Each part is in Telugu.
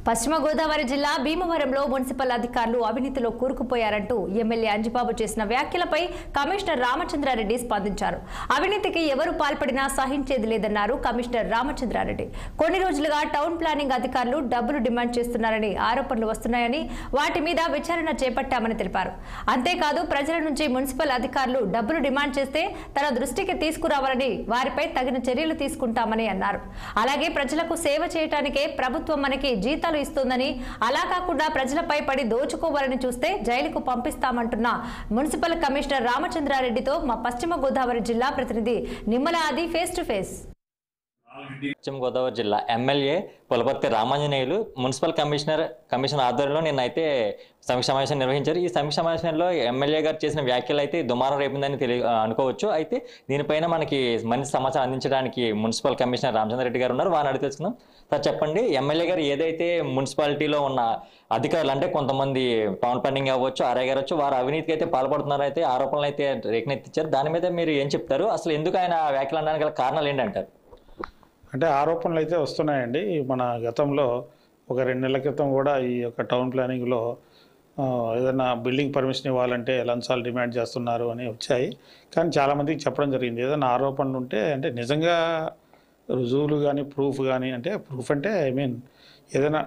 పశ్చిమ గోదావరి జిల్లా భీమవరంలో మున్సిపల్ అధికారులు అవినీతిలో కూరుకుపోయారంటూ ఎమ్మెల్యే అంజిబాబు చేసిన వ్యాఖ్యలపై కమిషనర్ రామచంద్రారెడ్డి స్పందించారు. అవినీతికి ఎవరు పాల్పడినా సహించేది లేదన్నారు కమిషనర్ రామచంద్రారెడ్డి. కొన్ని రోజులుగా టౌన్ ప్లానింగ్ అధికారులు డబ్బులు డిమాండ్ చేస్తున్నారని ఆరోపణలు వస్తున్నాయని, వాటి మీద విచారణ చేపట్టామని తెలిపారు. అంతేకాదు ప్రజల నుంచి మున్సిపల్ అధికారులు డబ్బులు డిమాండ్ చేస్తే తన దృష్టికి తీసుకురావాలని, వారిపై తగిన చర్యలు తీసుకుంటామని అన్నారు. అలాగే ప్రజలకు సేవ చేయడానికే ప్రభుత్వం మనకి జీతాలు ఇస్తుందని, అలా కాకుండా ప్రజలపై పడి దోచుకోవాలని చూస్తే జైలుకు పంపిస్తామంటున్న మున్సిపల్ కమిషనర్ రామచంద్రారెడ్డితో మా పశ్చిమ గోదావరి జిల్లా ప్రతినిధి నిమ్మల ఆది ఫేస్ టు ఫేస్. పశ్చిమ గోదావరి జిల్లా MLA Pulaparthi Ramanjaneyulu municipal commission ఆధ్వర్యంలో నిన్నైతే సమీక్ష సమావేశం నిర్వహించారు. ఈ సమీక్ష సమావేశంలో ఎమ్మెల్యే గారు చేసిన వ్యాఖ్యలు అయితే దుమారం రేపిందని అనుకోవచ్చు. అయితే దీనిపైన మనకి మంచి సమాచారం అందించడానికి మున్సిపల్ కమిషనర్ రామచంద్రారెడ్డి గారు ఉన్నారు. వారిని అడిగి తెలుసుకుందాం. సార్ చెప్పండి, ఎమ్మెల్యే గారు ఏదైతే మున్సిపాలిటీలో ఉన్న అధికారులు అంటే కొంతమంది టౌన్ ప్లానింగ్ అవ్వచ్చు, ఆర్ఐ గారు అవ్వచ్చు, వారు అవినీతికి అయితే పాల్పడుతున్నారు, అయితే ఆరోపణలు అయితే రేకెత్తించారు. దాని మీద మీరు ఏం చెప్తారు? అసలు ఎందుకు ఆయన వ్యాఖ్యలు అనడానికి గల కారణాలు ఏంటంటారు? అంటే ఆరోపణలు అయితే వస్తున్నాయండి. మన గతంలో ఒక 2 నెలల క్రితం కూడా ఈ యొక్క టౌన్ ప్లానింగ్లో ఏదైనా బిల్డింగ్ పర్మిషన్ ఇవ్వాలంటే లంచాలు డిమాండ్ చేస్తున్నారు అని వచ్చాయి. కానీ చాలామందికి చెప్పడం జరిగింది. ఏదైనా ఆరోపణలు ఉంటే అంటే నిజంగా రుజువులు కానీ ప్రూఫ్ కానీ, అంటే ప్రూఫ్ అంటే ఏదైనా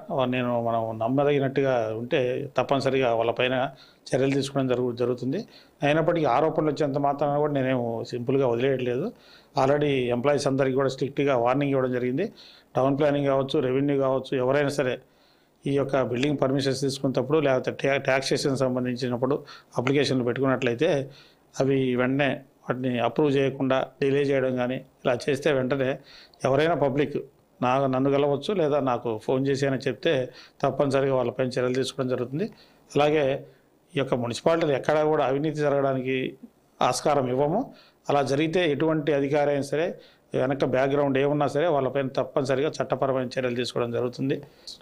మనం నమ్మదగినట్టుగా ఉంటే తప్పనిసరిగా వాళ్ళపైన చర్యలు తీసుకోవడం జరుగుతుంది. అయినప్పటికీ ఆరోపణలు వచ్చేంత మాత్రాన కూడా నేనేమో సింపుల్గా వదిలేయట్లేదు. ఆల్రెడీ ఎంప్లాయీస్ అందరికీ కూడా స్ట్రిక్ట్గా వార్నింగ్ ఇవ్వడం జరిగింది. టౌన్ ప్లానింగ్ కావచ్చు, రెవెన్యూ కావచ్చు, ఎవరైనా సరే ఈ యొక్క బిల్డింగ్ పర్మిషన్స్ తీసుకున్నప్పుడు లేకపోతే ట్యాక్సేషన్ సంబంధించినప్పుడు అప్లికేషన్లు పెట్టుకున్నట్లయితే అవి వెంటనే వాటిని అప్రూవ్ చేయకుండా డిలే చేయడం కానీ ఇలా చేస్తే వెంటనే ఎవరైనా పబ్లిక్ నన్ను కలవచ్చు లేదా నాకు ఫోన్ చేసి అని చెప్తే తప్పనిసరిగా వాళ్ళపైన చర్యలు తీసుకోవడం జరుగుతుంది. అలాగే ఈ యొక్క మున్సిపాలిటీలు ఎక్కడా కూడా అవినీతి జరగడానికి ఆస్కారం ఇవ్వము. అలా జరిగితే ఎటువంటి అధికారి అయినా సరే వెనక బ్యాక్గ్రౌండ్ ఏమున్నా సరే వాళ్ళపైన తప్పనిసరిగా చట్టపరమైన చర్యలు తీసుకోవడం జరుగుతుంది.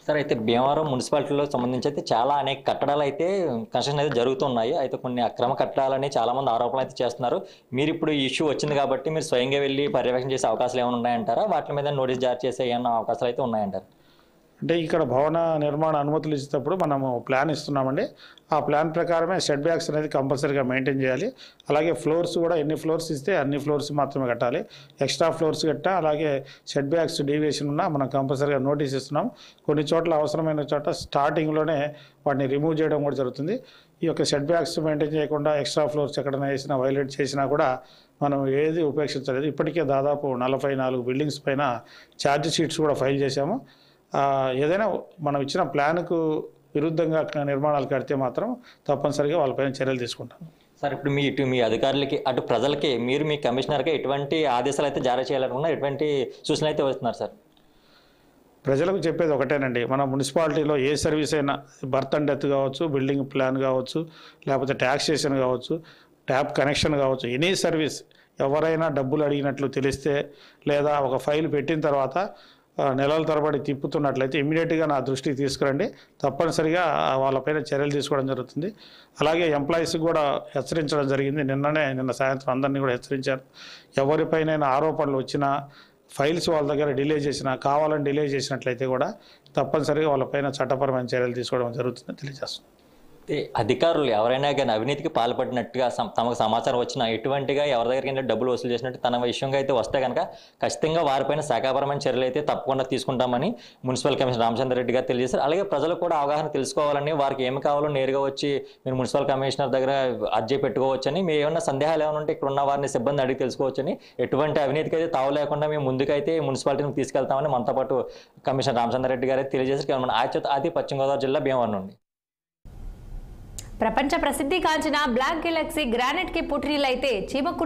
సార్, అయితే భీమవరం మున్సిపాలిటీలో సంబంధించి అయితే చాలా అనేక కట్టడాలు అయితే కన్స్ట్రక్షన్ అయితే జరుగుతున్నాయి. అయితే కొన్ని అక్రమ కట్టడాలని చాలా మంది ఆరోపణలు అయితే చేస్తున్నారు. మీరు ఇప్పుడు ఈ ఇష్యూ వచ్చింది కాబట్టి మీరు స్వయంగా వెళ్ళి పర్యవేక్షణ చేసే అవకాశాలు ఏమైనా ఉన్నాయంటారా? వాటి మీద నోటీస్ జారీ చేసే ఏమైనా అవకాశాలు అయితే ఉన్నాయంటారు? అంటే ఇక్కడ భవన నిర్మాణ అనుమతులు ఇచ్చేటప్పుడు మనము ప్లాన్ ఇస్తున్నామండి. ఆ ప్లాన్ ప్రకారమే షెడ్ బ్యాగ్స్ అనేది కంపల్సరీగా మెయింటైన్ చేయాలి. అలాగే ఫ్లోర్స్ కూడా ఎన్ని ఫ్లోర్స్ ఇస్తే అన్ని ఫ్లోర్స్ మాత్రమే కట్టాలి. ఎక్స్ట్రా ఫ్లోర్స్ కట్టా అలాగే షెడ్ బ్యాగ్స్ డీవియేషన్ ఉన్నా మనం కంపల్సరీగా నోటీస్ ఇస్తున్నాం. కొన్ని చోట్ల అవసరమైన చోట స్టార్టింగ్లోనే వాటిని రిమూవ్ చేయడం కూడా జరుగుతుంది. ఈ యొక్క షెడ్ బ్యాగ్స్ మెయింటైన్ చేయకుండా ఎక్స్ట్రా ఫ్లోర్స్ ఎక్కడైనా వేసినా వైలేట్ చేసినా కూడా మనం ఏది ఉపేక్షించలేదు. ఇప్పటికే దాదాపు 44 బిల్డింగ్స్ పైన ఛార్జ్ షీట్స్ కూడా ఫైల్ చేశాము. ఏదైనా మనం ఇచ్చిన ప్లాన్కు విరుద్ధంగా నిర్మాణాలు కడితే మాత్రం తప్పనిసరిగా వాళ్ళపైన చర్యలు తీసుకుంటాం. సార్, ఇప్పుడు మీ అధికారులకి అటు ప్రజలకి మీరు మీ కమిషనర్కి ఎటువంటి ఆదేశాలు అయితే జారీ చేయాలనుకున్నా, ఎటువంటి సూచనలు అయితే వస్తున్నారు సార్? ప్రజలకు చెప్పేది ఒకటేనండి, మన మున్సిపాలిటీలో ఏ సర్వీస్ అయినా బర్త్ అండ్ డెత్ కావచ్చు, బిల్డింగ్ ప్లాన్ కావచ్చు, లేకపోతే ట్యాక్సేషన్ కావచ్చు, ట్యాప్ కనెక్షన్ కావచ్చు, ఎనీ సర్వీస్ ఎవరైనా డబ్బులు అడిగినట్లు తెలిస్తే లేదా ఒక ఫైల్ పెట్టిన తర్వాత నెలల తరబడి తిప్పుతున్నట్లయితే ఇమీడియట్గా నా దృష్టికి తీసుకురండి. తప్పనిసరిగా వాళ్ళపైన చర్యలు తీసుకోవడం జరుగుతుంది. అలాగే ఎంప్లాయీస్కి కూడా హెచ్చరించడం జరిగింది. నిన్న సాయంత్రం అందరినీ కూడా హెచ్చరించారు. ఎవరిపైన ఆరోపణలు వచ్చినా, ఫైల్స్ వాళ్ళ దగ్గర డిలే చేసినా, కావాలని డిలే చేసినట్లయితే కూడా తప్పనిసరిగా వాళ్ళపైన చట్టపరమైన చర్యలు తీసుకోవడం జరుగుతుందని తెలియజేస్తుంది. అధికారులు ఎవరైనా కానీ అవినీతికి పాల్పడినట్టుగా తమకు సమాచారం వచ్చినా, ఎటువంటిగా ఎవరి దగ్గరికి డబ్బులు వసూలు చేసినట్టు తన విషయంగా అయితే వస్తే కనుక ఖచ్చితంగా వారిపైన శాఖాపరమైన చర్యలు అయితే తప్పకుండా తీసుకుంటామని మున్సిపల్ కమిషనర్ రామచంద్రారెడ్డి గారు తెలియజేశారు. అలాగే ప్రజలు కూడా అవగాహన తెలుసుకోవాలని, వారికి ఏమి కావాలో నేరుగా వచ్చి మీరు మున్సిపల్ కమిషనర్ దగ్గర అర్జీ పెట్టుకోవచ్చని, మీరు ఏమైనా సందేహాలు ఏమైనా ఉంటే ఇక్కడ ఉన్న వారిని సిబ్బంది అడిగి తెలుసుకోవచ్చని, ఎటువంటి అవినీతికి అయితే తావు లేకుండా మేము ముందుకైతే మున్సిపాలిటీని తీసుకెళ్తామని మనతో పాటు కమిషనర్ రామచంద్రారెడ్డి గారు అయితే తెలియజేశారు. అది పశ్చిమ గోదావరి జిల్లా భీమవరం నుండి. ప్రపంచ ప్రసిద్ధి కాంచిన బ్లాక్ గెలాక్సీ గ్రానైట్ కి పుట్టినీళ్ళైతే చీమ